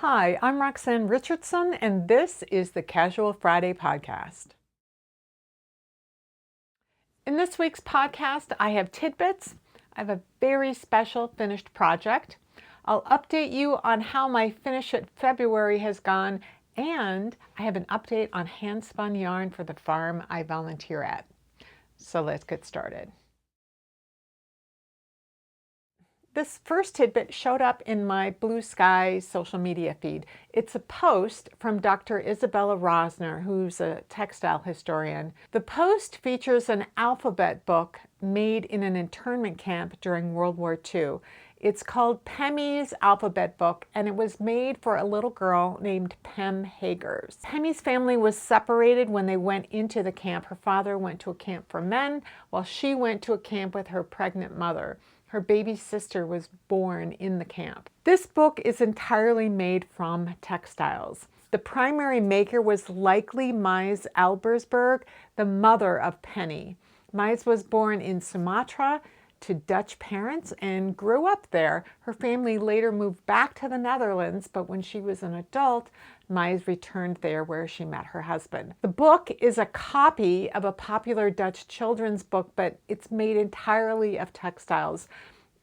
Hi, I'm Roxanne Richardson, and this is the Casual Friday podcast. In this week's podcast, I have tidbits. I have a very special finished project. I'll update you on how my finish at February has gone, and I have an update on handspun yarn for the farm I volunteer at. So let's get started. This first tidbit showed up in my Blue Sky social media feed. It's a post from Dr. Isabella Rosner, who's a textile historian. The post features an alphabet book made in an internment camp during World War II. It's called PEMMY'S alphabet book, and it was made for a little girl named Pem Hagers. Pemmy's family was separated when they went into the camp. Her father went to a camp for men, while she went to a camp with her pregnant mother. Her baby sister was born in the camp. This book is entirely made from textiles. The primary maker was likely Mies Albersberg, the mother of Penny. Mies was born in Sumatra to Dutch parents and grew up there. Her family later moved back to the Netherlands, but when she was an adult, Mies returned there where she met her husband. The book is a copy of a popular Dutch children's book, but it's made entirely of textiles.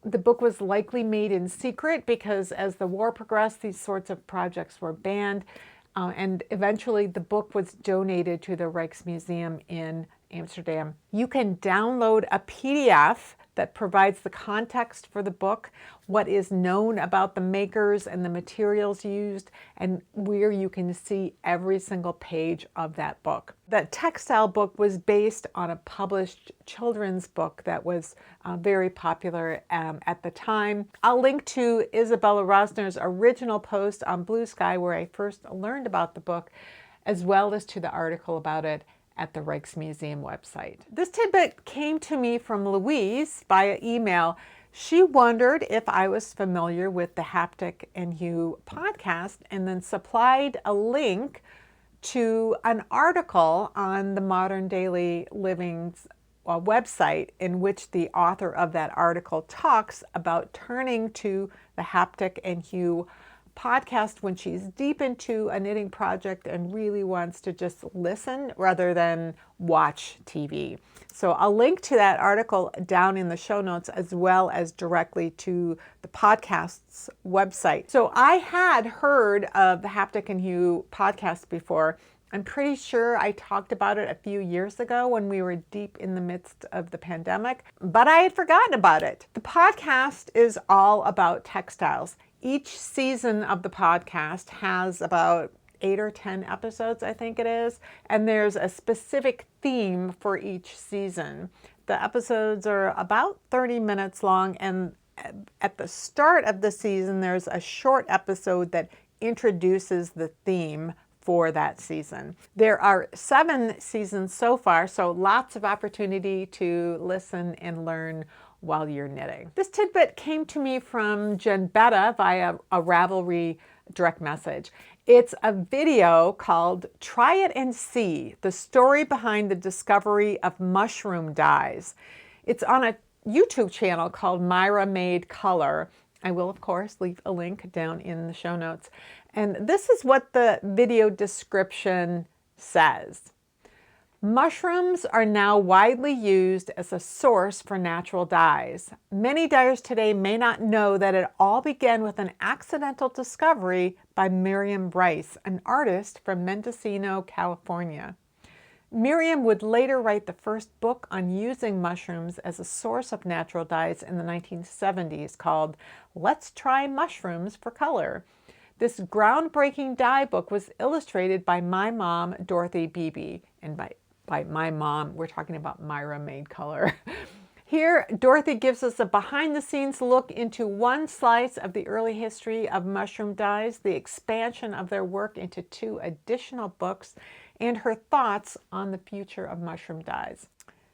The book was likely made in secret because as the war progressed, these sorts of projects were banned, and eventually the book was donated to the Rijksmuseum in Amsterdam. You can download a PDF that provides the context for the book, what is known about the makers and the materials used, and where you can see every single page of that book. The textile book was based on a published children's book that was very popular at the time. I'll link to Isabella Rosner's original post on Blue Sky where I first learned about the book, as well as to the article about it at the Rijksmuseum website. This tidbit came to me from Louise via email. She wondered if I was familiar with the Haptic and Hue podcast and then supplied a link to an article on the Modern Daily Living's website in which the author of that article talks about turning to the Haptic and Hue podcast when she's deep into a knitting project and really wants to just listen rather than watch TV. So I'll link to that article down in the show notes as well as directly to the podcast's website. So I had heard of the Haptic and Hue podcast before. I'm pretty sure I talked about it a few years ago when we were deep in the midst of the pandemic, but I had forgotten about it. The podcast is all about textiles. Each season of the podcast has about 8 or 10 episodes, I think it is, and there's a specific theme for each season. The episodes are about 30 minutes long, and at the start of the season, there's a short episode that introduces the theme for that season. There are 7 seasons so far, so lots of opportunity to listen and learn while you're knitting. This tidbit came to me from Jen Betta via a Ravelry direct message. It's a video called Try It and See, the story behind the discovery of mushroom dyes. It's on a YouTube channel called Myra Made Color. I will, of course, leave a link down in the show notes. And this is what the video description says. Mushrooms are now widely used as a source for natural dyes. Many dyers today may not know that it all began with an accidental discovery by Miriam Rice, an artist from Mendocino, California. Miriam would later write the first book on using mushrooms as a source of natural dyes in the 1970s called Let's Try Mushrooms for Color. This groundbreaking dye book was illustrated by my mom, Dorothy Beebe, and by my mom, we're talking about Myra Made Color. Here, Dorothy gives us a behind-the-scenes look into one slice of the early history of mushroom dyes, the expansion of their work into 2 additional books, and her thoughts on the future of mushroom dyes.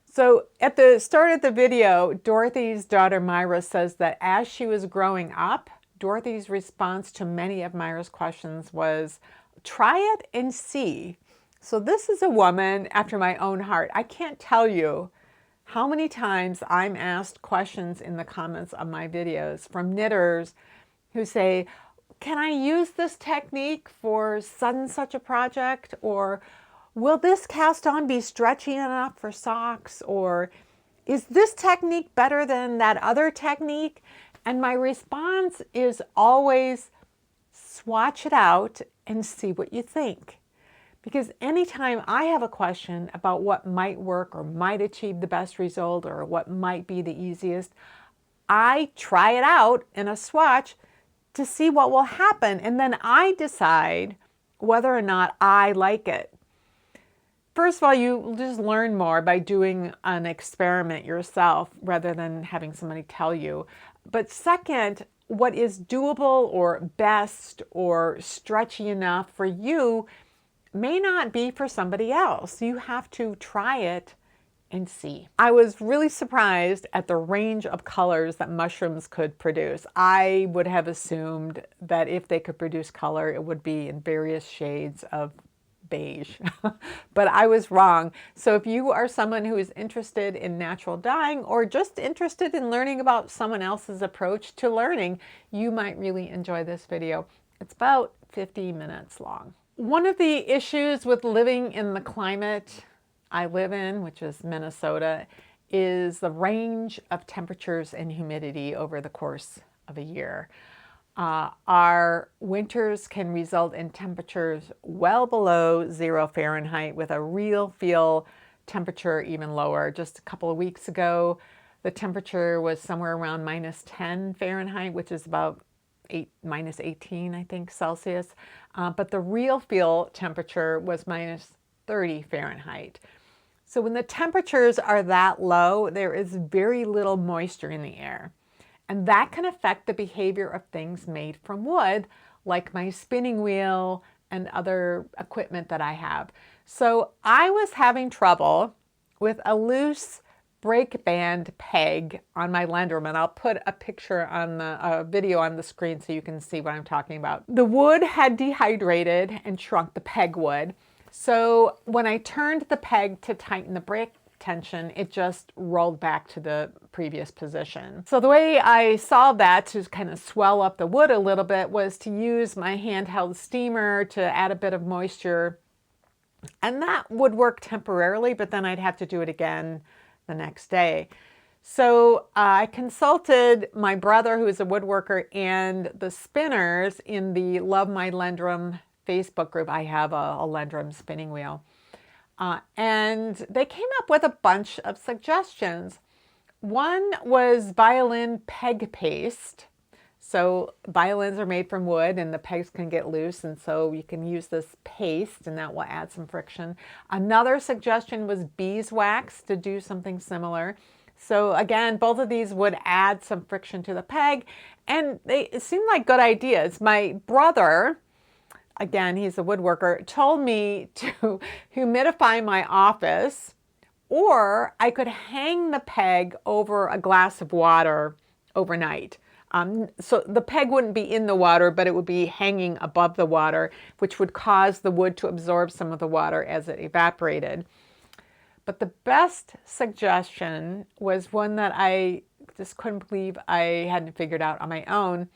So at the start of the video, Dorothy's daughter Myra says that as she was growing up, Dorothy's response to many of Myra's questions was, try it and see. So this is a woman after my own heart. I can't tell you how many times I'm asked questions in the comments of my videos from knitters who say, can I use this technique for such a project? Or will this cast on be stretchy enough for socks? Or is this technique better than that other technique? And my response is always swatch it out and see what you think. Because anytime I have a question about what might work or might achieve the best result or what might be the easiest, I try it out in a swatch to see what will happen. And then I decide whether or not I like it. First of all, you just learn more by doing an experiment yourself rather than having somebody tell you. But second, what is doable or best or stretchy enough for you may not be for somebody else. You have to try it and see. I was really surprised at the range of colors that mushrooms could produce. I would have assumed that if they could produce color, it would be in various shades of beige, but I was wrong. So if you are someone who is interested in natural dyeing or just interested in learning about someone else's approach to learning, you might really enjoy this video. It's about 50 minutes long. One of the issues with living in the climate I live in, which is Minnesota, is the range of temperatures and humidity over the course of a year. Our winters can result in temperatures well below 0 Fahrenheit with a real feel temperature even lower. Just a couple of weeks ago, the temperature was somewhere around -10 Fahrenheit, which is about -18, I think, Celsius. But the real feel temperature was -30 Fahrenheit. So when the temperatures are that low, there is very little moisture in the air. And that can affect the behavior of things made from wood, like my spinning wheel and other equipment that I have. So I was having trouble with a loose brake band peg on my Lendrum, and I'll put a picture on the video on the screen so you can see what I'm talking about. The wood had dehydrated and shrunk the peg wood. So when I turned the peg to tighten the brake tension, it just rolled back to the previous position. So the way I solved that to kind of swell up the wood a little bit was to use my handheld steamer to add a bit of moisture. And that would work temporarily, but then I'd have to do it again the next day. So I consulted my brother, who is a woodworker, and the spinners in the Love My Lendrum Facebook group. I have a Lendrum spinning wheel. And they came up with a bunch of suggestions. One was violin peg paste. So violins are made from wood and the pegs can get loose, and so you can use this paste and that will add some friction. Another suggestion was beeswax to do something similar. So again, both of these would add some friction to the peg, and it seemed like good ideas. My brother, again, he's a woodworker, told me to humidify my office, or I could hang the peg over a glass of water overnight. So the peg wouldn't be in the water, but it would be hanging above the water, which would cause the wood to absorb some of the water as it evaporated. But the best suggestion was one that I just couldn't believe I hadn't figured out on my own,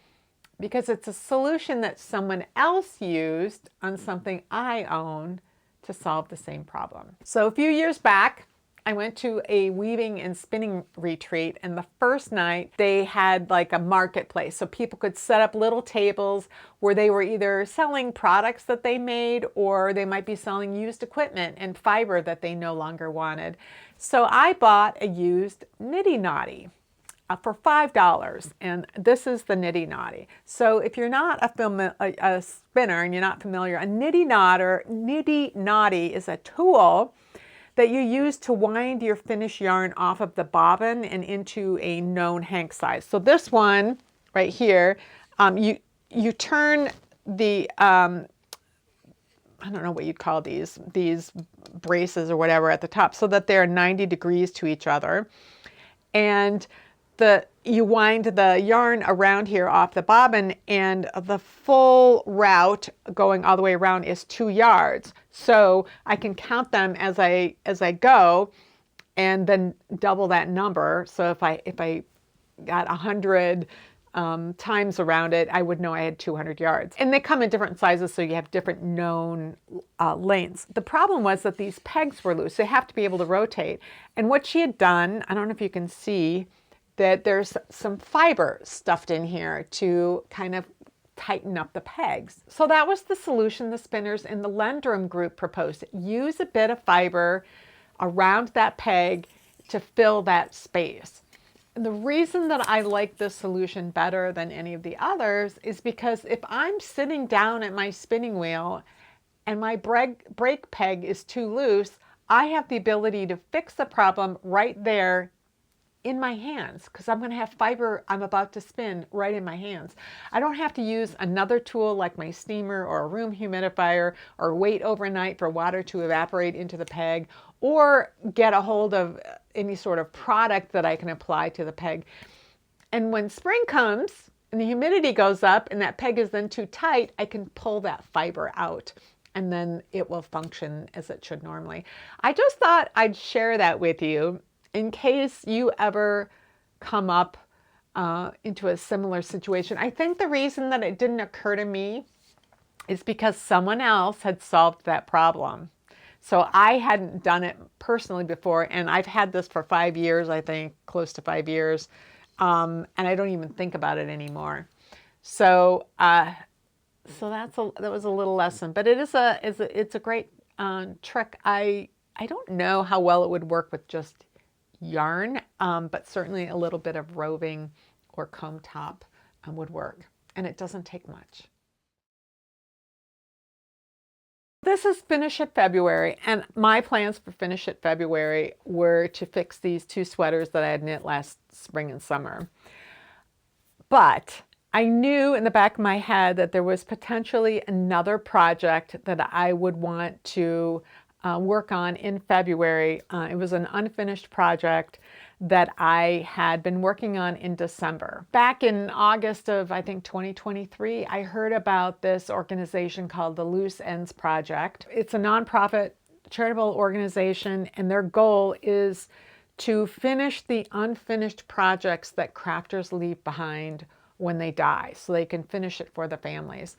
because it's a solution that someone else used on something I own to solve the same problem. So a few years back, I went to a weaving and spinning retreat, and the first night they had like a marketplace. So people could set up little tables where they were either selling products that they made, or they might be selling used equipment and fiber that they no longer wanted. So I bought a used Niddy Noddy for $5, and this is the Niddy Noddy. So if you're not a spinner and you're not familiar, a Niddy Noddy is a tool that you use to wind your finished yarn off of the bobbin and into a known hank size. So this one right here, you turn the, I don't know what you'd call these braces or whatever at the top, so that they're 90 degrees to each other. And you wind the yarn around here off the bobbin, and the full route going all the way around is 2 yards. So I can count them as I go, and then double that number. So if I got 100 times around it, I would know I had 200 yards. And they come in different sizes, so you have different known lengths. The problem was that these pegs were loose. They have to be able to rotate. And what she had done, I don't know if you can see, that there's some fiber stuffed in here to kind of tighten up the pegs. So that was the solution the spinners in the Lendrum group proposed. Use a bit of fiber around that peg to fill that space. And the reason that I like this solution better than any of the others is because if I'm sitting down at my spinning wheel and my brake peg is too loose, I have the ability to fix the problem right there in my hands, because I'm going to have fiber I'm about to spin right in my hands. I don't have to use another tool like my steamer or a room humidifier, or wait overnight for water to evaporate into the peg, or get a hold of any sort of product that I can apply to the peg. And when spring comes and the humidity goes up and that peg is then too tight, I can pull that fiber out and then it will function as it should normally. I just thought I'd share that with you in case you ever come up into a similar situation. I think the reason that it didn't occur to me is because someone else had solved that problem. So I hadn't done it personally before, and I've had this for 5 years, I think, close to 5 years, and I don't even think about it anymore. So that was a little lesson, but it's a great trick. I don't know how well it would work with just yarn, but certainly a little bit of roving or comb top would work, and it doesn't take much. This is Finish It February, and my plans for Finish It February were to fix these 2 sweaters that I had knit last spring and summer. But I knew in the back of my head that there was potentially another project that I would want to work on in February. It was an unfinished project that I had been working on in December. Back in August of, I think, 2023, I heard about this organization called the Loose Ends Project. It's a nonprofit charitable organization, and their goal is to finish the unfinished projects that crafters leave behind when they die, so they can finish it for the families.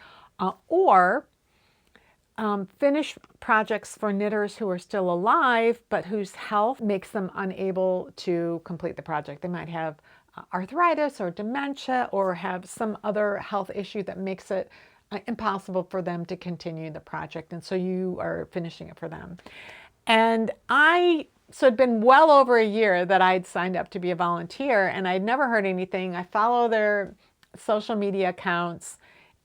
Or finish projects for knitters who are still alive, but whose health makes them unable to complete the project. They might have arthritis or dementia, or have some other health issue that makes it impossible for them to continue the project. And so you are finishing it for them. And so it'd been well over a year that I'd signed up to be a volunteer, and I'd never heard anything. I follow their social media accounts,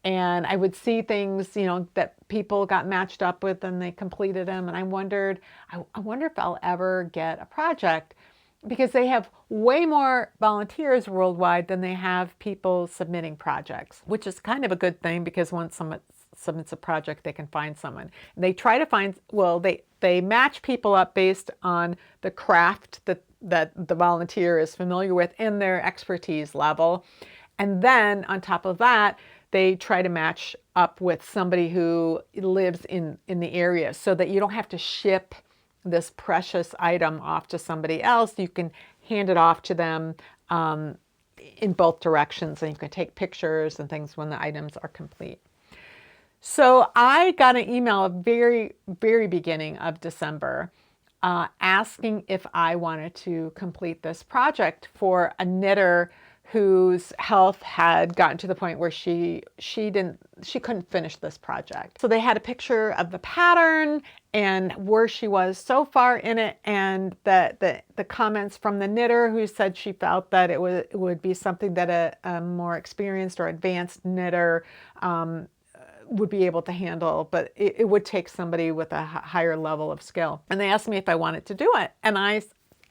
and I would see things, you know, that people got matched up with and they completed them. And I wondered, I wonder if I'll ever get a project, because they have way more volunteers worldwide than they have people submitting projects, which is kind of a good thing, because once someone submits a project, they can find someone. And they try to find, well, they match people up based on the craft that the volunteer is familiar with and their expertise level. And then on top of that, they try to match up with somebody who lives in the area, so that you don't have to ship this precious item off to somebody else. You can hand it off to them in both directions, and you can take pictures and things when the items are complete. So I got an email at the very beginning of December asking if I wanted to complete this project for a knitter whose health had gotten to the point where she couldn't finish this project. So they had a picture of the pattern and where she was so far in it, and the comments from the knitter, who said she felt that it would be something that a more experienced or advanced knitter would be able to handle, but it would take somebody with a higher level of skill. And they asked me if I wanted to do it, and I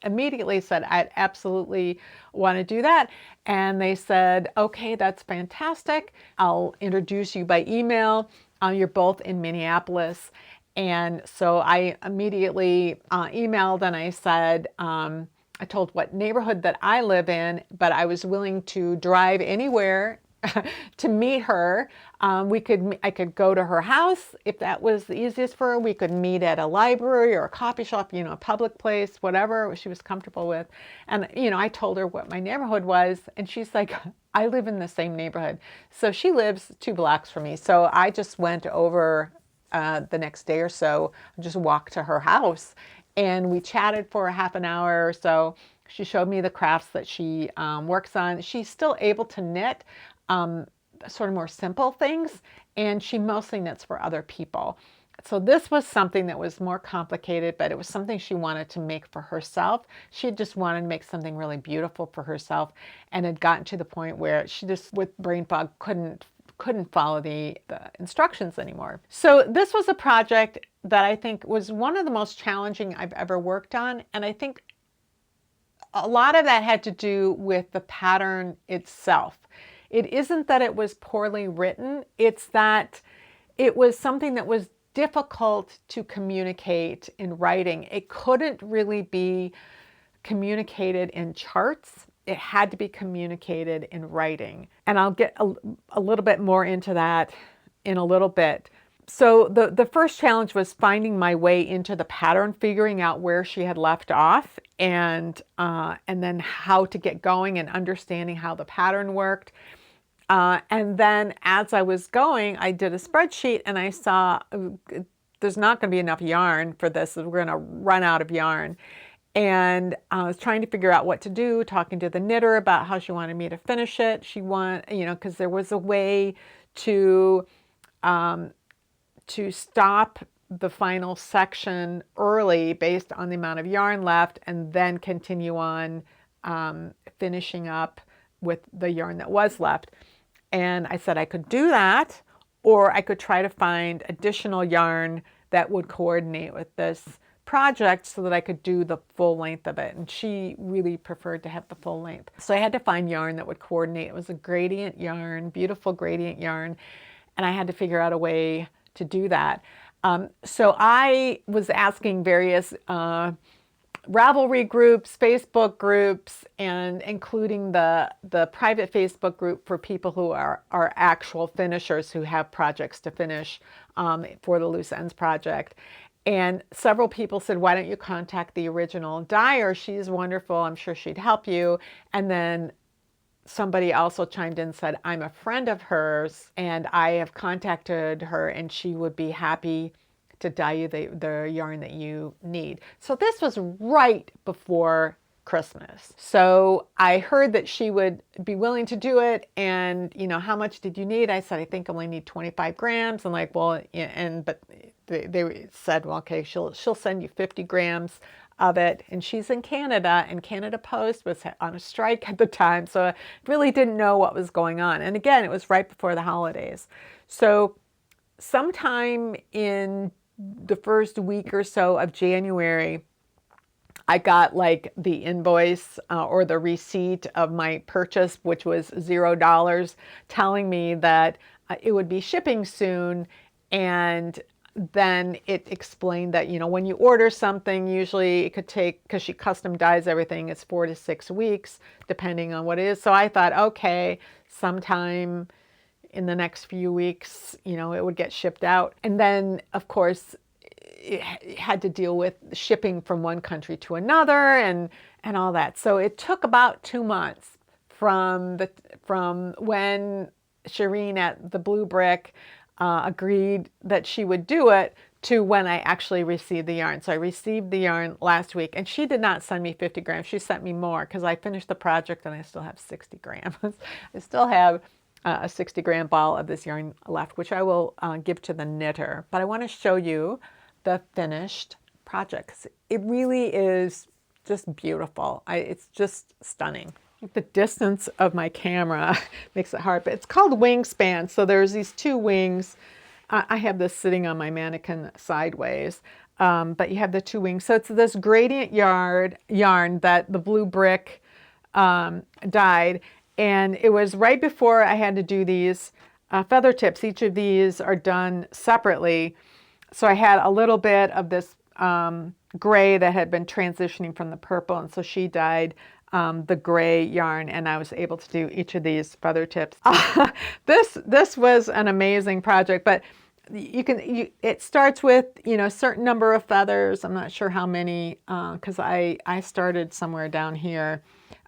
immediately said I'd absolutely want to do that. And they said, okay, that's fantastic. I'll introduce you by email. You're both in Minneapolis. And so I immediately emailed, and I said, I told what neighborhood that I live in, but I was willing to drive anywhere to meet her. I could go to her house if that was the easiest for her. We could meet at a library or a coffee shop, a public place, whatever she was comfortable with. And, I told her what my neighborhood was, and she's like, I live in the same neighborhood. So she lives 2 blocks from me. So I just went over the next day or so, just walked to her house, and we chatted for a half an hour or so. She showed me the crafts that she works on. She's still able to knit sort of more simple things, and she mostly knits for other people. So this was something that was more complicated, but it was something she wanted to make for herself. She just wanted to make something really beautiful for herself, and had gotten to the point where she just, with brain fog, couldn't follow the instructions anymore. So this was a project that I think was one of the most challenging I've ever worked on, and I think a lot of that had to do with the pattern itself. It isn't that it was poorly written, it's that it was something that was difficult to communicate in writing. It couldn't really be communicated in charts. It had to be communicated in writing. And I'll get a little bit more into that in a little bit. So the first challenge was finding my way into the pattern, figuring out where she had left off, and then how to get going and understanding how the pattern worked. And then as I was going, I did a spreadsheet, and I saw there's not going to be enough yarn for this. We're going to run out of yarn. And I was trying to figure out what to do, talking to the knitter about how she wanted me to finish it. She wanted, because there was a way to stop the final section early based on the amount of yarn left, and then continue on finishing up with the yarn that was left. And I said I could do that, or I could try to find additional yarn that would coordinate with this project so that I could do the full length of it. And she really preferred to have the full length. So I had to find yarn that would coordinate. It was a gradient yarn, beautiful gradient yarn, and I had to figure out a way to do that. So I was asking various Ravelry groups, Facebook groups, and including the private Facebook group for people who are actual finishers who have projects to finish for the Loose Ends project. And several people said, why don't you contact the original dyer? She's wonderful. I'm sure she'd help you. And then somebody also chimed in and said, I'm a friend of hers, and I have contacted her, and she would be happy to dye you the yarn that you need. So this was right before Christmas. So I heard that she would be willing to do it, and how much did you need? I said, I think I only need 25 grams. And like, well, but they said, well, okay, she'll send you 50 grams of it. And she's in Canada, and Canada Post was on a strike at the time, so I really didn't know what was going on. And again, it was right before the holidays. So sometime in the first week or so of January, I got like the invoice or the receipt of my purchase, which was $0, telling me that it would be shipping soon. And then it explained that, when you order something, usually it could take, because she custom dyes everything, it's 4 to 6 weeks, depending on what it is. So I thought, okay, sometime in the next few weeks, it would get shipped out. And then, of course, it had to deal with shipping from one country to another and all that. So it took about 2 months from when Shireen at the Blue Brick agreed that she would do it to when I actually received the yarn. So I received the yarn last week, and she did not send me 50 grams. She sent me more because I finished the project and I still have 60 grams. I still have a 60-gram ball of this yarn left, which I will give to the knitter. But I want to show you the finished project. It really is just beautiful. It's just stunning. The distance of my camera makes it hard, but it's called Wingspan. So there's these 2 wings. I have this sitting on my mannequin sideways, but you have the 2 wings. So it's this gradient yarn that the Blue Brick dyed. And it was right before I had to do these feather tips. Each of these are done separately. So I had a little bit of this gray that had been transitioning from the purple, and so she dyed the gray yarn, and I was able to do each of these feather tips. This was an amazing project, but it starts with, a certain number of feathers. I'm not sure how many, because I started somewhere down here.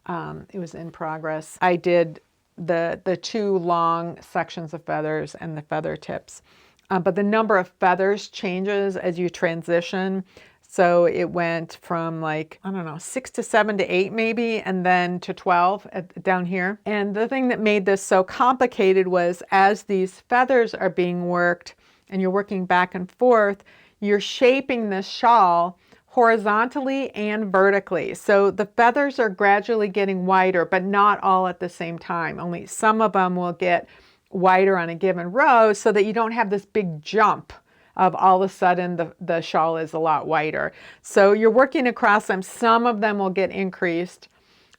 It was in progress. I did the 2 long sections of feathers and the feather tips. But the number of feathers changes as you transition. So it went from, like, I don't know, 6 to 7 to 8 maybe, and then to 12 down here. And the thing that made this so complicated was, as these feathers are being worked and you're working back and forth, you're shaping this shawl horizontally and vertically. So the feathers are gradually getting wider, but not all at the same time. Only some of them will get wider on a given row, so that you don't have this big jump of all of a sudden the shawl is a lot wider. So you're working across them. Some of them will get increased,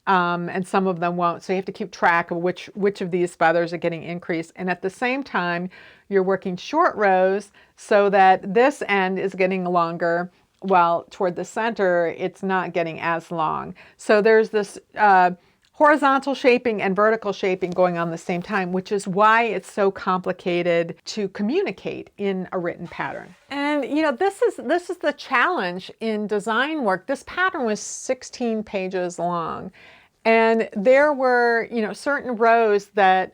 and some of them won't. So you have to keep track of which of these feathers are getting increased. And at the same time, you're working short rows so that this end is getting longer, while toward the center, it's not getting as long. So there's this horizontal shaping and vertical shaping going on at the same time, which is why it's so complicated to communicate in a written pattern. And this is the challenge in design work. This pattern was 16 pages long, and there were certain rows that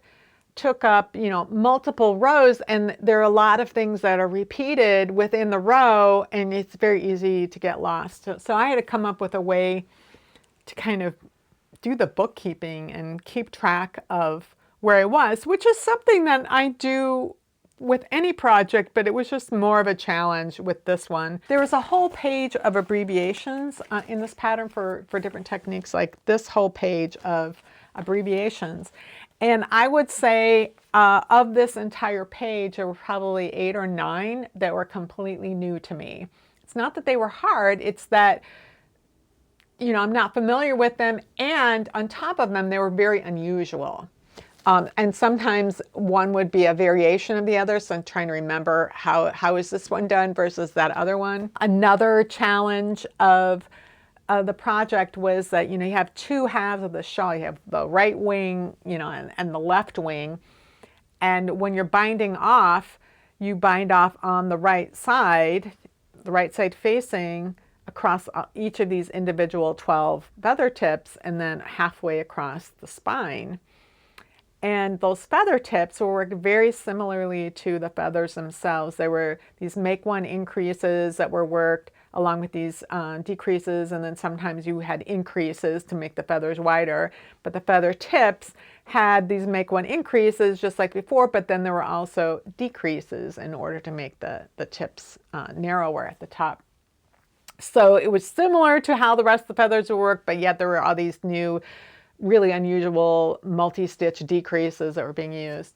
took up multiple rows, and there are a lot of things that are repeated within the row, and it's very easy to get lost. So I had to come up with a way to kind of do the bookkeeping and keep track of where I was, which is something that I do with any project, but it was just more of a challenge with this one. There was a whole page of abbreviations in this pattern for different techniques, like this whole page of abbreviations. And I would say of this entire page, there were probably 8 or 9 that were completely new to me. It's not that they were hard, it's that I'm not familiar with them, and on top of them, they were very unusual. And sometimes one would be a variation of the other, so I'm trying to remember how is this one done versus that other one. Another challenge of the project was that you have 2 halves of the shawl. You have the right wing, and the left wing, and when you're binding off, you bind off on the right side facing across each of these individual 12 feather tips, and then halfway across the spine. And those feather tips were worked very similarly to the feathers themselves. There were these make one increases that were worked along with these decreases, and then sometimes you had increases to make the feathers wider. But the feather tips had these make one increases just like before, but then there were also decreases in order to make the tips narrower at the top. So it was similar to how the rest of the feathers would work, but yet there were all these new, really unusual multi-stitch decreases that were being used.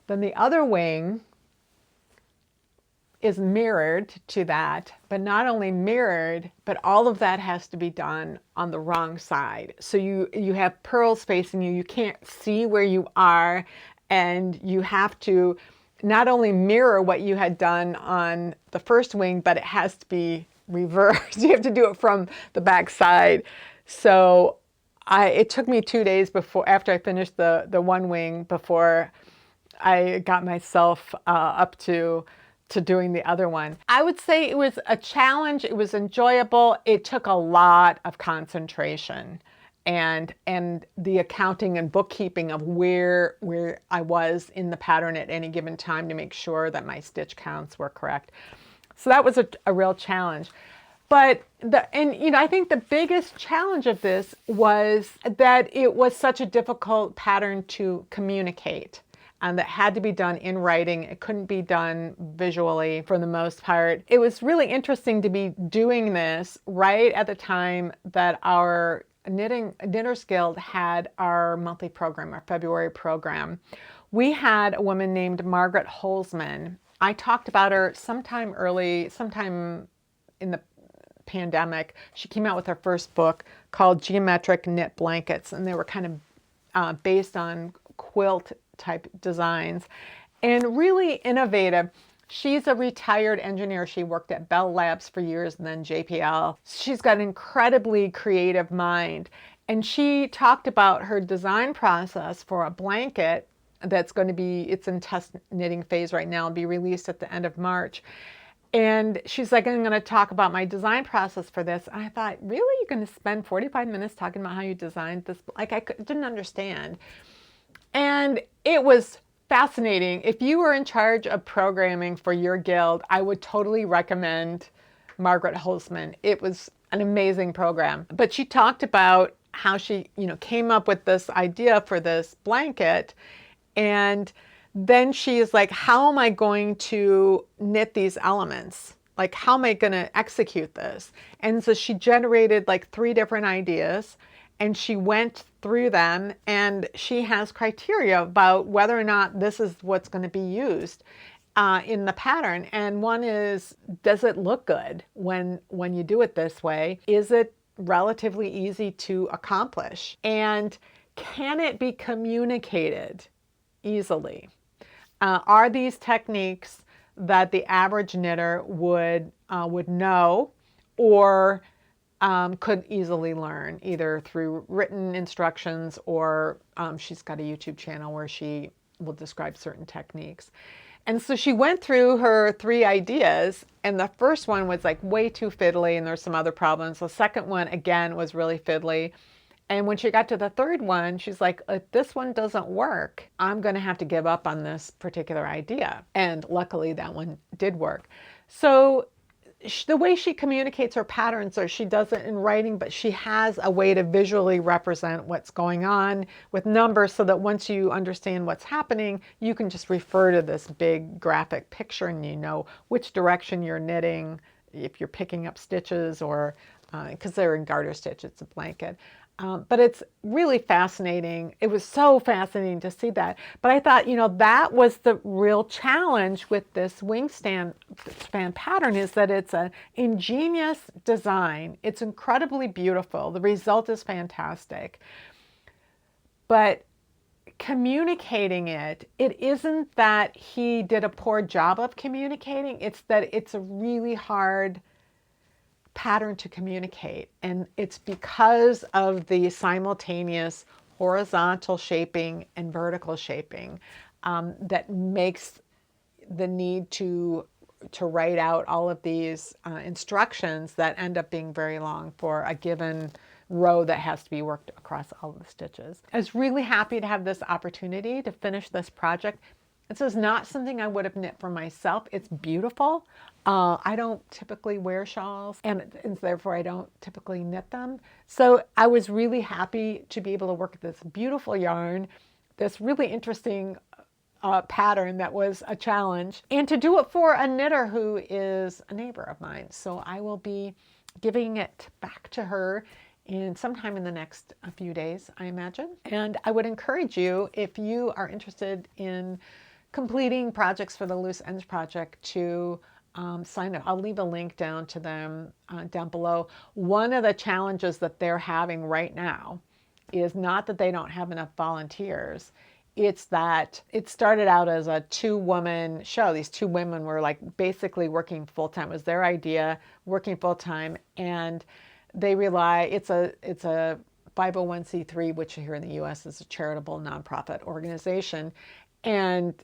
Then the other wing is mirrored to that, but not only mirrored, but all of that has to be done on the wrong side. So you have pearls facing you, you can't see where you are, and you have to not only mirror what you had done on the first wing, but it has to be reversed. You have to do it from the back side. So it took me 2 days after I finished the one wing before I got myself up to doing the other one. I would say it was a challenge. It was enjoyable. It took a lot of concentration and the accounting and bookkeeping of where I was in the pattern at any given time to make sure that my stitch counts were correct. So that was a real challenge. But I think the biggest challenge of this was that it was such a difficult pattern to communicate, and that had to be done in writing. It couldn't be done visually for the most part. It was really interesting to be doing this right at the time that our Knitters Guild had our monthly program, our February program. We had a woman named Margaret Holzman. I talked about her sometime in the pandemic. She came out with her first book called Geometric Knit Blankets, and they were kind of based on quilt type designs and really innovative. She's a retired engineer. She worked at Bell Labs for years and then JPL. She's got an incredibly creative mind. And she talked about her design process for a blanket that's going to be, it's in test knitting phase right now, and be released at the end of March. And she's like, I'm going to talk about my design process for this. And I thought, really? You're going to spend 45 minutes talking about how you designed this? Like, didn't understand. And it was fascinating. If you were in charge of programming for your guild, I would totally recommend Margaret Holzman. It was an amazing program. But she talked about how she, came up with this idea for this blanket. And then she is like, how am I going to knit these elements? Like, how am I going to execute this? And so she generated like 3 different ideas, and she went through them, and she has criteria about whether or not this is what's going to be used in the pattern. And one is, does it look good when you do it this way? Is it relatively easy to accomplish? And can it be communicated easily? Are these techniques that the average knitter would know, or could easily learn, either through written instructions, or she's got a YouTube channel where she will describe certain techniques. And so she went through her 3 ideas, and the first one was like way too fiddly, and there's some other problems. The second one, again, was really fiddly. And when she got to the 3rd one, she's like, if this one doesn't work, I'm going to have to give up on this particular idea. And luckily that one did work. So the way she communicates her patterns, or she does it in writing, but she has a way to visually represent what's going on with numbers, so that once you understand what's happening, you can just refer to this big graphic picture, and you know which direction you're knitting, if you're picking up stitches, or because they're in garter stitch, it's a blanket. But it's really fascinating. It was so fascinating to see that. But I thought, that was the real challenge with this wingspan pattern, is that it's an ingenious design. It's incredibly beautiful. The result is fantastic. But communicating it isn't that he did a poor job of communicating. It's that it's a really hard pattern to communicate, and it's because of the simultaneous horizontal shaping and vertical shaping that makes the need to write out all of these instructions that end up being very long for a given row that has to be worked across all the stitches. I was really happy to have this opportunity to finish this project. This is not something I would have knit for myself. It's beautiful. I don't typically wear shawls, and therefore I don't typically knit them. So I was really happy to be able to work with this beautiful yarn, this really interesting pattern that was a challenge, and to do it for a knitter who is a neighbor of mine. So I will be giving it back to her sometime in the next few days, I imagine. And I would encourage you, if you are interested in completing projects for the Loose Ends Project, to sign up. I'll leave a link down to them down below. One of the challenges that they're having right now is not that they don't have enough volunteers. It's that it started out as a 2-woman show. These 2 women were like basically working full-time. It was their idea, working full-time, and they rely, it's a 501c3, which here in the US is a charitable nonprofit organization. And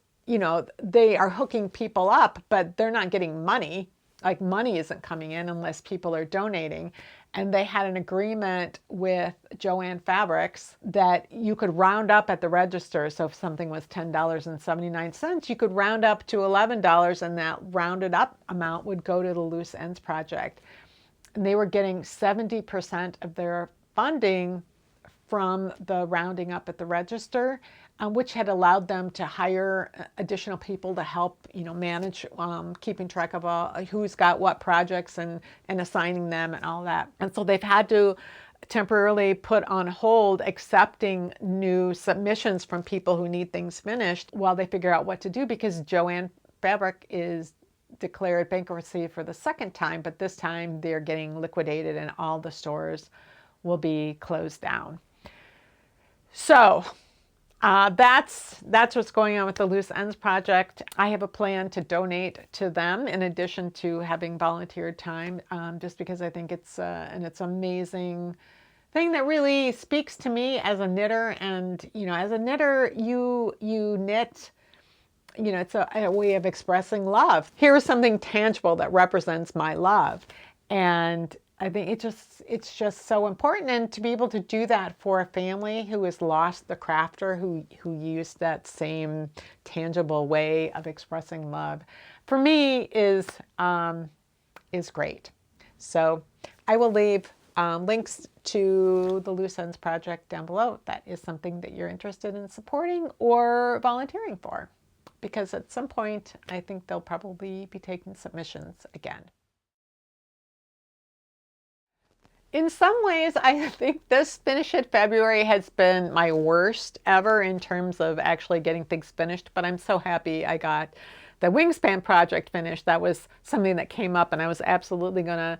they are hooking people up, but they're not getting money. Like, money isn't coming in unless people are donating. And they had an agreement with Joann Fabrics that you could round up at the register. So if something was $10.79, you could round up to $11, and that rounded up amount would go to the Loose Ends Project. And they were getting 70% of their funding from the rounding up at the register, which had allowed them to hire additional people to help, manage keeping track of who's got what projects and assigning them and all that. And so they've had to temporarily put on hold accepting new submissions from people who need things finished while they figure out what to do, because Joann Fabric is declared bankruptcy for the 2nd time, but this time they're getting liquidated and all the stores will be closed down. So that's what's going on with the Loose Ends Project. I have a plan to donate to them in addition to having volunteered time, just because I think it's an amazing thing that really speaks to me as a knitter. And, you know, as a knitter, you knit, you know, it's a way of expressing love. Here is something tangible that represents my love. And I think it's just so important. And to be able to do that for a family who has lost the crafter, who used that same tangible way of expressing love, for me is great. So I will leave links to the Loose Ends project down below if that is something that you're interested in supporting or volunteering for, because at some point I think they'll probably be taking submissions again. In some ways, I think this Finish It February has been my worst ever in terms of actually getting things finished, but I'm so happy I got the Wingspan project finished. That was something that came up and I was absolutely going to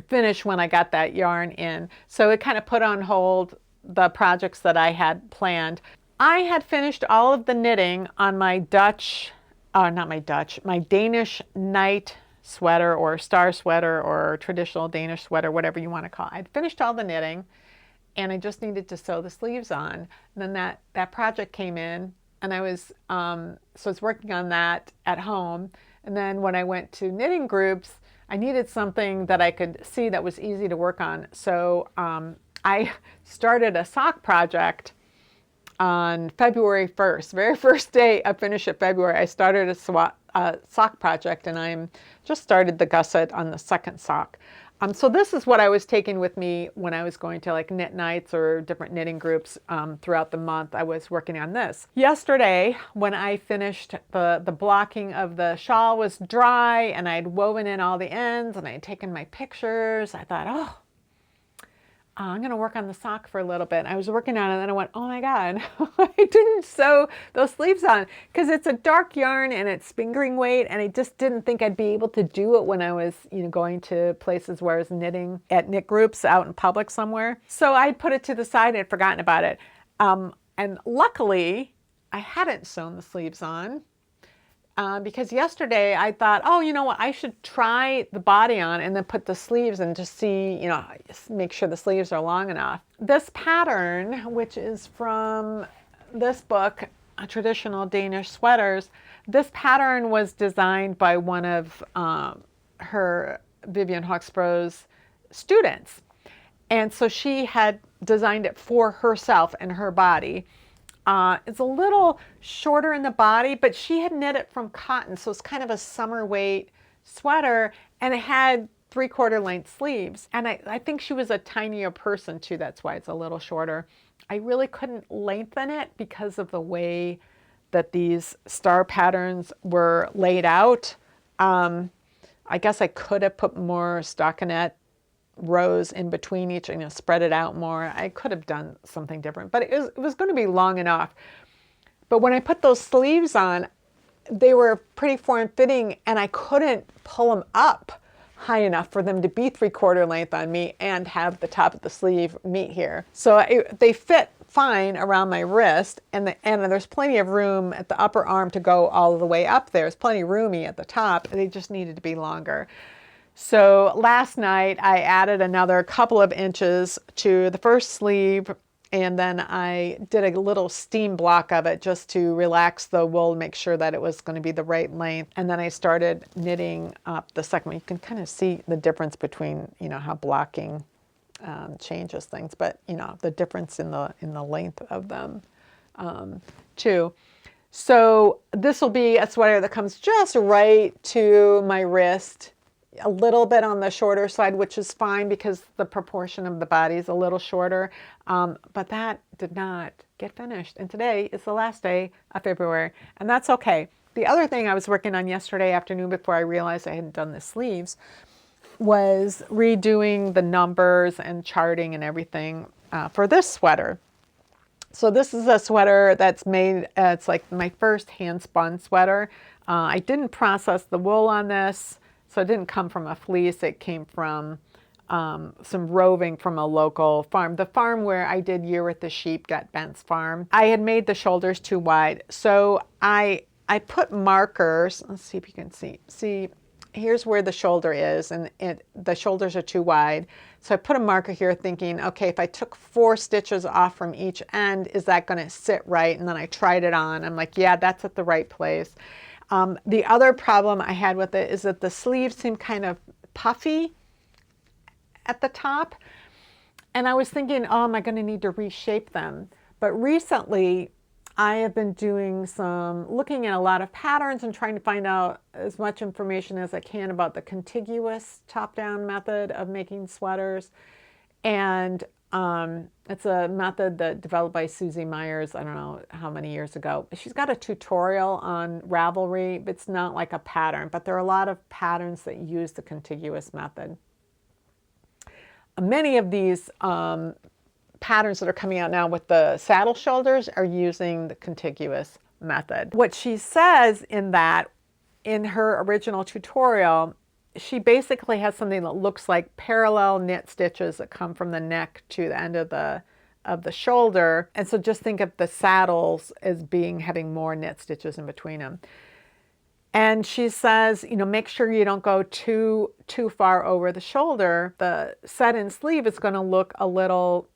finish when I got that yarn in. So it kind of put on hold the projects that I had planned. I had finished all of the knitting on my my Danish night sweater or star sweater or traditional Danish sweater, whatever you want to call it. I'd finished all the knitting and I just needed to sew the sleeves on. And then that project came in and I was working on that at home. And then when I went to knitting groups, I needed something that I could see that was easy to work on. So I started a sock project on February 1st, very first day of Finish It February. I started a sock project and I'm just started the gusset on the second sock. So this is what I was taking with me when I was going to like knit nights or different knitting groups throughout the month. I was working on this. Yesterday, when I finished the blocking of the shawl was dry and I'd woven in all the ends and I had taken my pictures, I thought, oh, I'm going to work on the sock for a little bit. I was working on it and then I went, oh my God, I didn't sew those sleeves on because it's a dark yarn and it's fingering weight and I just didn't think I'd be able to do it when I was, you know, going to places where I was knitting at knit groups out in public somewhere. So I put it to the side and had forgotten about it. And luckily I hadn't sewn the sleeves on. Because yesterday I thought, oh, you know what, I should try the body on and then put the sleeves and just see, you know, make sure the sleeves are long enough. This pattern, which is from this book, Traditional Danish Sweaters, this pattern was designed by one of her, Vivian Hawksbrough's students. And so she had designed it for herself and her body. It's a little shorter in the body, but she had knit it from cotton, so it's kind of a summer weight sweater, and it had 3/4 length sleeves. And I think she was a tinier person too, that's why it's a little shorter. I really couldn't lengthen it because of the way that these star patterns were laid out. I guess I could have put more stockinette rows in between each, you know, spread it out more. I could have done something different, but it was going to be long enough. But when I put those sleeves on, they were pretty form-fitting and I couldn't pull them up high enough for them to be 3/4 length on me and have the top of the sleeve meet here. So they fit fine around my wrist and there's plenty of room at the upper arm to go all the way up there. It's plenty roomy at the top. They just needed to be longer. So last night I added another couple of inches to the first sleeve and then I did a little steam block of it just to relax the wool, make sure that it was going to be the right length. And then I started knitting up the second one. You can kind of see the difference between, you know, how blocking changes things, but you know, the difference in the length of them too. So this will be a sweater that comes just right to my wrist, a little bit on the shorter side, which is fine because the proportion of the body is a little shorter, but that did not get finished. And today is the last day of February, and that's okay. The other thing I was working on yesterday afternoon before I realized I hadn't done the sleeves was redoing the numbers and charting and everything for this sweater. So this is a sweater that's made, it's like my first hand spun sweater. I didn't process the wool on this. So it didn't come from a fleece, it came from some roving from a local farm. The farm where I did Year with the Sheep, got Bent's Farm. I had made the shoulders too wide. So I put markers, let's see if you can see, here's where the shoulder is, and the shoulders are too wide. So I put a marker here thinking, okay, if I took 4 stitches off from each end, is that going to sit right? And then I tried it on. I'm like, yeah, that's at the right place. The other problem I had with it is that the sleeves seem kind of puffy at the top. And I was thinking, oh, am I going to need to reshape them? But recently, I have been looking at a lot of patterns and trying to find out as much information as I can about the contiguous top-down method of making sweaters. And it's a method that developed by Susie Myers, I don't know how many years ago. She's got a tutorial on Ravelry, but it's not like a pattern, but there are a lot of patterns that use the contiguous method. Many of these patterns that are coming out now with the saddle shoulders are using the contiguous method. What she says in her original tutorial, she basically has something that looks like parallel knit stitches that come from the neck to the end of the shoulder. And so just think of the saddles as having more knit stitches in between them. And she says, make sure you don't go too far over the shoulder. The set-in sleeve is going to look a little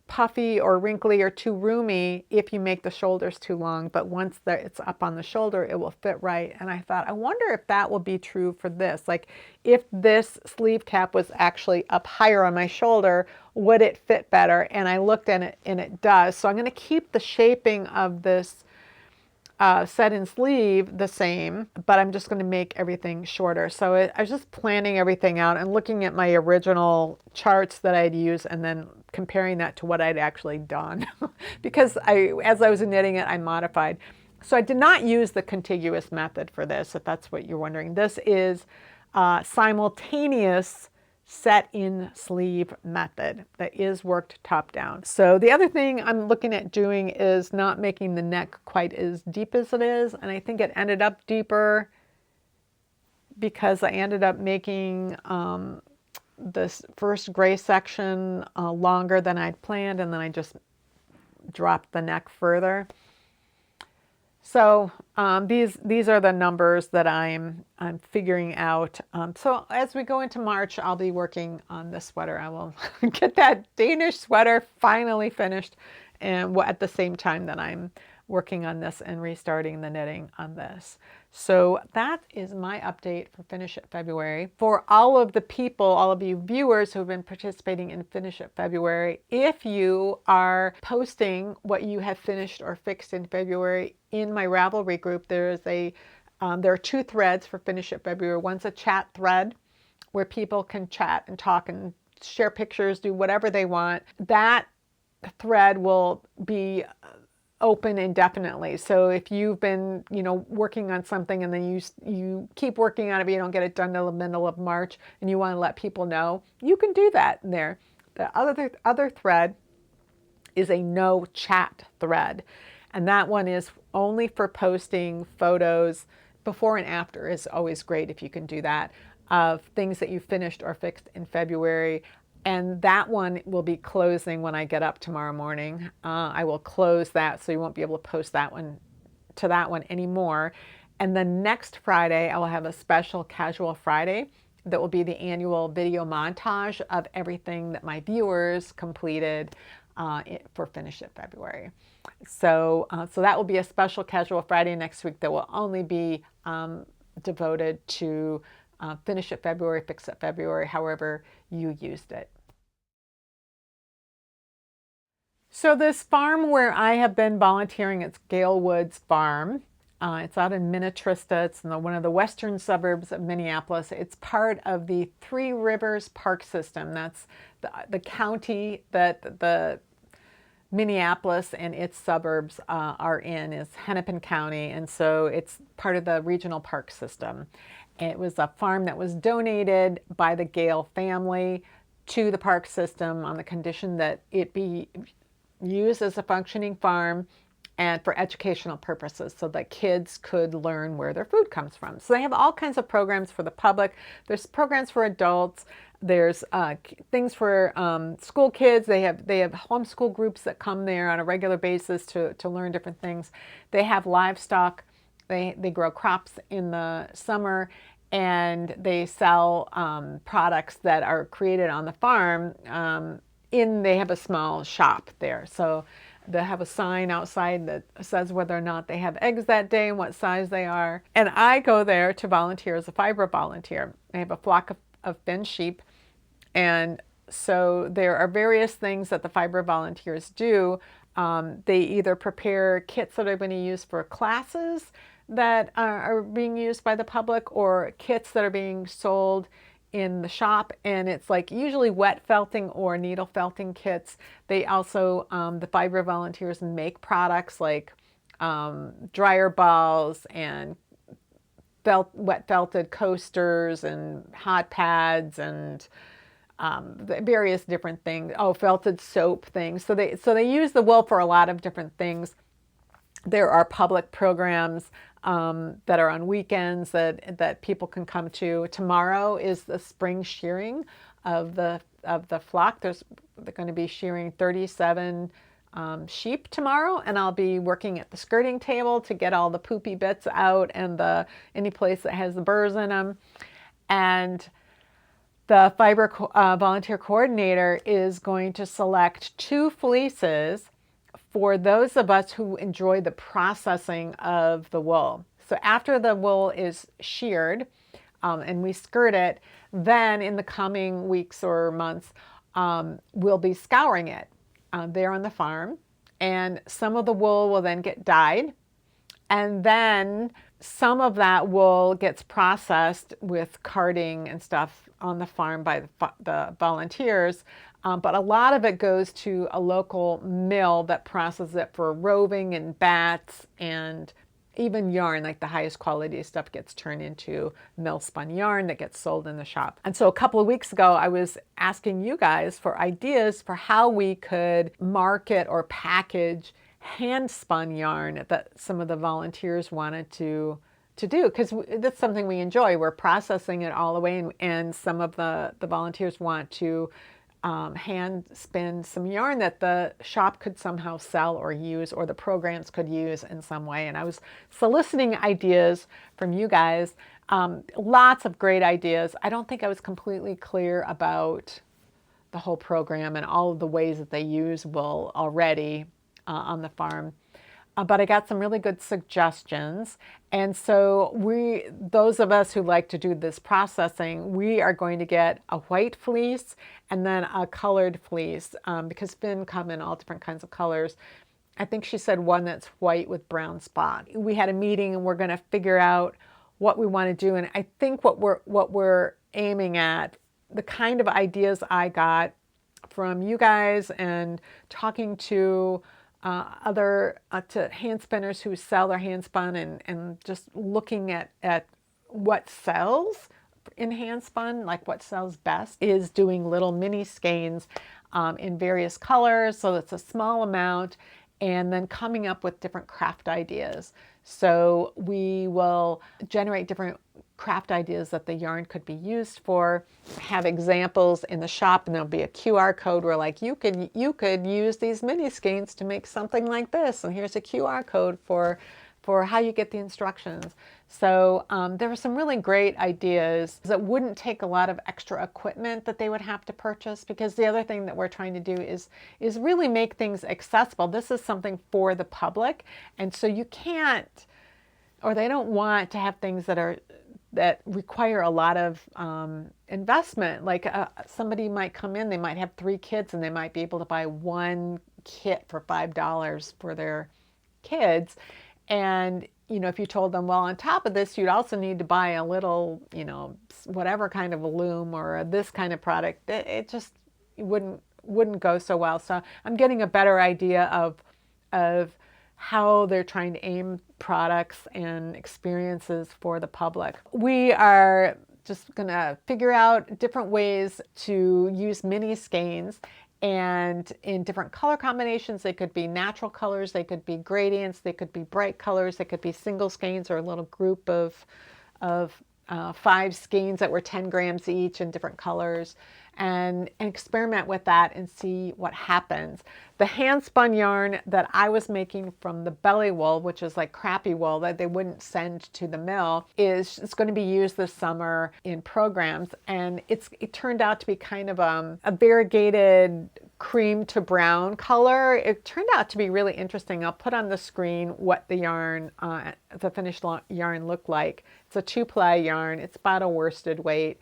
puffy or wrinkly or too roomy if you make the shoulders too long, but once it's up on the shoulder, it will fit right. And I thought, I wonder if that will be true for this. Like if this sleeve cap was actually up higher on my shoulder, would it fit better? And I looked at it and it does. So I'm going to keep the shaping of this set-in sleeve the same, but I'm just going to make everything shorter. So I was just planning everything out and looking at my original charts that I'd used and then comparing that to what I'd actually done. Because as I was knitting it, I modified. So I did not use the contiguous method for this, if that's what you're wondering. This is simultaneous set-in sleeve method that is worked top down. So the other thing I'm looking at doing is not making the neck quite as deep as it is, and I think it ended up deeper because I ended up making this first gray section longer than I'd planned, and then I just dropped the neck further. So these are the numbers that I'm figuring out. So as we go into March, I'll be working on this sweater. I will get that Danish sweater finally finished, and at the same time that I'm working on this and restarting the knitting on this. So that is my update for Finish It February. For all of the people, all of you viewers who have been participating in Finish It February, if you are posting what you have finished or fixed in February in my Ravelry group, there are 2 threads for Finish It February. One's a chat thread where people can chat and talk and share pictures, do whatever they want. That thread will be open indefinitely. So if you've been, working on something and then you keep working on it, but you don't get it done till the middle of March and you want to let people know, you can do that in there. The other thread is a no chat thread. And that one is only for posting photos. Before and after is always great if you can do that, of things that you finished or fixed in February. And that one will be closing when I get up tomorrow morning. I will close that, so you won't be able to post that one anymore. And then next Friday, I will have a special Casual Friday that will be the annual video montage of everything that my viewers completed for Finish It February. So that will be a special Casual Friday next week that will only be devoted to Finish It February, Fix It February, however you used it. So this farm where I have been volunteering, it's Gale Woods Farm. It's out in Minnetrista. It's in one of the western suburbs of Minneapolis. It's part of the Three Rivers Park System. That's the county that the Minneapolis and its suburbs are in, is Hennepin County, and so it's part of the regional park system. It was a farm that was donated by the Gale family to the park system on the condition that it be used as a functioning farm and for educational purposes so that kids could learn where their food comes from. So they have all kinds of programs for the public. There's programs for adults. There's things for school kids. They have homeschool groups that come there on a regular basis to learn different things. They have livestock. They grow crops in the summer, and they sell products that are created on the farm. They have a small shop there, so they have a sign outside that says whether or not they have eggs that day and what size they are. And I go there to volunteer as a fiber volunteer. They have a flock of Finn sheep, and so there are various things that the fiber volunteers do. They either prepare kits that are going to use for classes that are being used by the public, or kits that are being sold in the shop, and it's like usually wet felting or needle felting kits. They also, the fiber volunteers make products like dryer balls and wet felted coasters and hot pads and various different things. Oh, felted soap things. So they use the wool for a lot of different things. There are public programs that are on weekends that people can come to. Tomorrow is the spring shearing of the flock. They're going to be shearing 37 sheep tomorrow, and I'll be working at the skirting table to get all the poopy bits out and any place that has the burrs in them. And the fiber volunteer coordinator is going to select 2 fleeces for those of us who enjoy the processing of the wool. So after the wool is sheared and we skirt it, then in the coming weeks or months, we'll be scouring it there on the farm. And some of the wool will then get dyed. And then some of that wool gets processed with carding and stuff on the farm by the volunteers. But a lot of it goes to a local mill that processes it for roving and bats, and even yarn, like the highest quality stuff gets turned into mill spun yarn that gets sold in the shop. And so a couple of weeks ago, I was asking you guys for ideas for how we could market or package hand spun yarn that some of the volunteers wanted to do, because that's something we enjoy. We're processing it all the way, and some of the volunteers want to hand spin some yarn that the shop could somehow sell or use, or the programs could use in some way. And I was soliciting ideas from you guys, lots of great ideas. I don't think I was completely clear about the whole program and all of the ways that they use wool already on the farm. But I got some really good suggestions. And so those of us who like to do this processing, we are going to get a white fleece and then a colored fleece, because Finn come in all different kinds of colors. I think she said one that's white with brown spot. We had a meeting and we're going to figure out what we want to do. And I think what we're aiming at, the kind of ideas I got from you guys and talking to to hand spinners who sell their hand spun, and just looking at what sells in hand spun, like what sells best, is doing little mini skeins in various colors, so it's a small amount, and then coming up with different craft ideas. So we will generate different craft ideas that the yarn could be used for, have examples in the shop, and there'll be a QR code where, like, you could use these mini skeins to make something like this, and here's a QR code for how you get the instructions. So there were some really great ideas that wouldn't take a lot of extra equipment that they would have to purchase, because the other thing that we're trying to do is really make things accessible. This is something for the public, and so you can't, or they don't want to have things that require a lot of investment. Like somebody might come in, they might have 3 kids, and they might be able to buy one kit for $5 for their kids. And, if you told them, well, on top of this, you'd also need to buy a little, whatever kind of a loom or this kind of product, it just wouldn't go so well. So I'm getting a better idea of how they're trying to aim products and experiences for the public. We are just going to figure out different ways to use mini skeins, and in different color combinations. They could be natural colors, they could be gradients, they could be bright colors, they could be single skeins or a little group of 5 skeins that were 10 grams each in different colors, and experiment with that and see what happens. The hand spun yarn that I was making from the belly wool, which is like crappy wool that they wouldn't send to the mill, it's going to be used this summer in programs, and it turned out to be kind of a variegated cream to brown color. It turned out to be really interesting. I'll put on the screen what the yarn, the finished yarn looked like. It's a 2-ply yarn. It's about a worsted weight.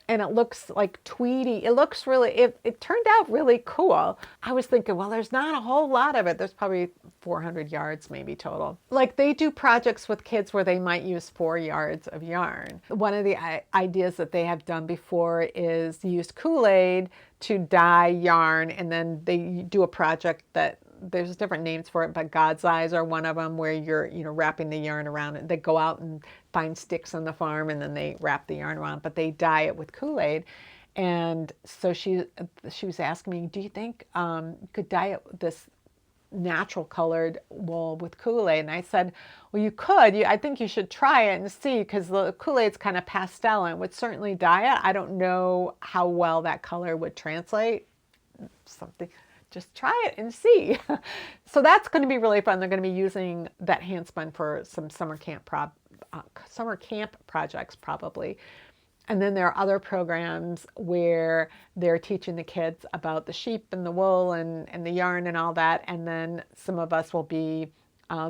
And it looks like tweedy. It looks really, it turned out really cool. I was thinking, well, there's not a whole lot of it. There's probably 400 yards maybe total. Like they do projects with kids where they might use 4 yards of yarn. One of the ideas that they have done before is use Kool-Aid to dye yarn, and then they do a project that there's different names for it, but God's Eyes are one of them, where you're, wrapping the yarn around it. They go out and find sticks on the farm, and then they wrap the yarn around, but they dye it with Kool-Aid. And so she was asking me, do you think you could dye it this natural colored wool with Kool-Aid? And I said, well, you could. I think you should try it and see, because the Kool-Aid's kind of pastel and would certainly dye it. I don't know how well that color would translate. Something. Just try it and see. So that's going to be really fun. They're going to be using that hand spun for some summer camp projects probably. And then there are other programs where they're teaching the kids about the sheep and the wool and the yarn and all that. And then some of us will be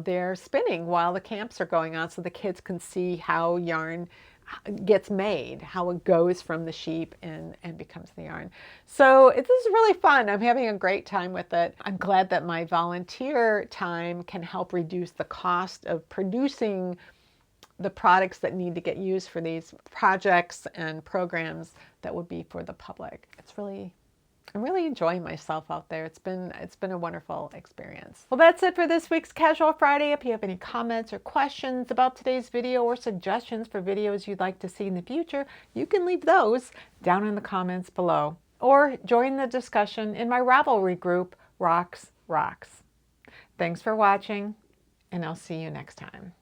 there spinning while the camps are going on, so the kids can see how yarn gets made, how it goes from the sheep and becomes the yarn. So this is really fun. I'm having a great time with it. I'm glad that my volunteer time can help reduce the cost of producing the products that need to get used for these projects and programs that would be for the public. I'm really enjoying myself out there. It's been a wonderful experience. Well, that's it for this week's Casual Friday. If you have any comments or questions about today's video or suggestions for videos you'd like to see in the future, you can leave those down in the comments below, or join the discussion in my Ravelry group, Rocks. Thanks for watching, and I'll see you next time.